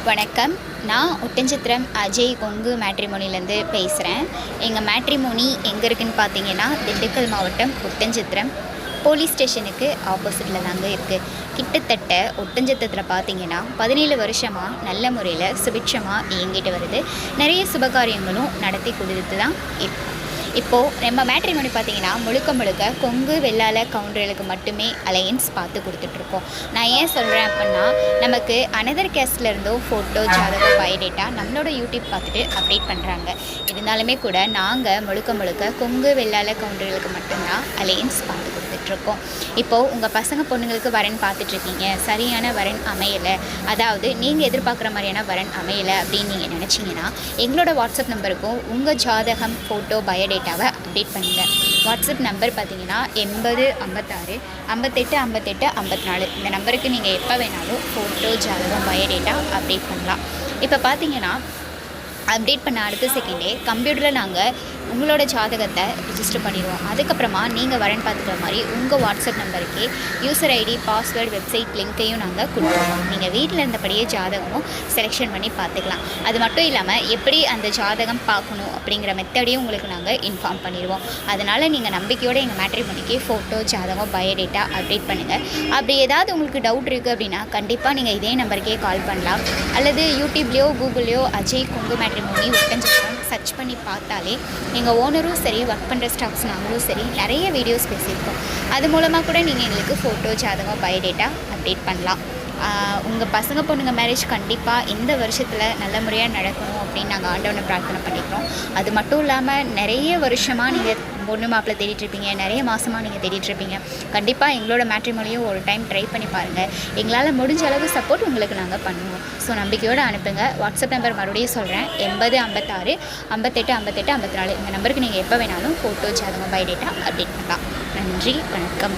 வணக்கம். நான் ஒட்டன்சத்திரம் அஜய் கொங்கு மேட்ரிமோனிலேருந்து பேசுகிறேன். எங்கள் மேட்ரிமோனி எங்கே இருக்குதுன்னு பார்த்தீங்கன்னா, திண்டுக்கல் மாவட்டம் ஒட்டன்சத்திரம் போலீஸ் ஸ்டேஷனுக்கு ஆப்போசிட்டில் தாங்க இருக்குது. கிட்டத்தட்ட ஒட்டன்சத்திரத்தில் பார்த்தீங்கன்னா 17 வருஷமாக நல்ல முறையில் சுபிட்சமாக இயங்கிட்டு வருது. நிறைய சுபகாரியங்களும் நடத்தி கொடுத்துட்டு தான் இருக்குது. இப்போது நம்ம மேட்ரிமோனி பார்த்திங்கன்னா முழுக்க கொங்கு வெள்ளாள கவுண்டர்களுக்கு மட்டுமே அலையன்ஸ் பார்த்து கொடுத்துட்ருக்கோம். நான் ஏன் சொல்கிறேன் அப்படின்னா, நமக்கு அனதர் கேஸ்ட்லேருந்தோ ஃபோட்டோ ஜாதகம் பயோடேட்டா நம்மளோட யூடியூப் பார்த்துட்டு அப்டேட் பண்ணுறாங்க. இருந்தாலுமே கூட நாங்கள் முழுக்க கொங்கு வெள்ளாள கவுண்டர்களுக்கு மட்டும்தான் அலையன்ஸ் பார்த்து கொடுத்துட்ருக்கோம். இப்போது உங்கள் பசங்க பொண்ணுங்களுக்கு வரன் பார்த்துட்ருக்கீங்க, சரியான வரன் அமையலை, அதாவது நீங்கள் எதிர்பார்க்குற மாதிரியான வரன் அமையலை அப்படின்னு நீங்கள் நினச்சிங்கன்னா, எங்களோட வாட்ஸ்அப் நம்பருக்கும் உங்கள் ஜாதகம் ஃபோட்டோ பயோடேட்டாவை அப்டேட் பண்ணுங்கள். வாட்ஸ்அப் நம்பர் பார்த்தீங்கன்னா 8056 58 54. இந்த நம்பருக்கு நீங்கள் எப்போ வேணாலும் ஃபோட்டோ ஜாதகம் பயோடேட்டா அப்டேட் பண்ணலாம். இப்போ பார்த்தீங்கன்னா அப்டேட் பண்ண அடுத்த செகண்டே கம்ப்யூட்டரில் நாங்கள் உங்களோட ஜாதகத்தை ரிஜிஸ்டர் பண்ணிடுவோம். அதுக்கப்புறமா நீங்கள் வரன் பார்த்துக்கிற மாதிரி உங்கள் வாட்ஸ்அப் நம்பருக்கு யூசர் ஐடி, பாஸ்வேர்டு, வெப்சைட் லிங்க்கையும் நாங்கள் கொடுத்துருவோம். நீங்கள் வீட்டில் இருந்தபடியே ஜாதகமும் செலெக்ஷன் பண்ணி பார்த்துக்கலாம். அது மட்டும் இல்லாமல் எப்படி அந்த ஜாதகம் பார்க்கணும் அப்படிங்கிற மெத்தடையும் உங்களுக்கு நாங்கள் இன்ஃபார்ம் பண்ணிடுவோம். அதனால் நீங்கள் நம்பிக்கையோடு எங்கள் மேட்ரிமோனிக்கு ஃபோட்டோ ஜாதகம் பயோடேட்டா அப்டேட் பண்ணுங்கள். அப்படி ஏதாவது உங்களுக்கு டவுட் இருக்குது அப்படின்னா கண்டிப்பாக நீங்கள் இதே நம்பருக்கே கால் பண்ணலாம். அல்லது யூடியூப்லேயோ கூகுள்லேயோ அஜய் கொங்கு மேட்ரிமோனி ஒட்டன்சத்திரம் சர்ச் பண்ணி பார்த்தாலே எங்கள் ஓனரும் சரி, ஒர்க் பண்ணுற ஸ்டாஃப்ஸ் நாங்களும் சரி நிறைய வீடியோஸ் பேசியிருக்கோம். அது மூலமாக கூட நீங்கள் எங்களுக்கு ஃபோட்டோ ஜாதகம் பயோடேட்டா அப்டேட் பண்ணலாம். உங்கள் பசங்க பொண்ணுங்க மேரேஜ் கண்டிப்பாக இந்த வருஷத்தில் நல்ல முறையாக நடக்கணும் அப்படின்னு நாங்கள் ஆண்டவனை பிரார்த்தனை பண்ணிக்கிறோம். அது மட்டும் இல்லாமல் நிறைய வருஷமாக நீங்கள் பொண்ணு மாப்பிள்ளை தேடிட்டுருப்பீங்க, நிறைய மாதமாக நீங்கள் தேடிட்டுருப்பீங்க. கண்டிப்பாக எங்களோட மேட்ரிமோனியும் ஒரு டைம் ட்ரை பண்ணி பாருங்கள். எங்களால் முடிஞ்ச அளவு சப்போர்ட் உங்களுக்கு நாங்கள் பண்ணுவோம். ஸோ நம்பிக்கையோடு அனுப்புங்க. வாட்ஸ்அப் நம்பர் மறுபடியும் சொல்கிறேன், 8056 58 54. இந்த நம்பருக்கு நீங்கள் எப்போ வேணாலும் ஃபோட்டோ ஜாதகம் பயோடேட்டா அப்டேட் பண்ணலாம். நன்றி, வணக்கம்.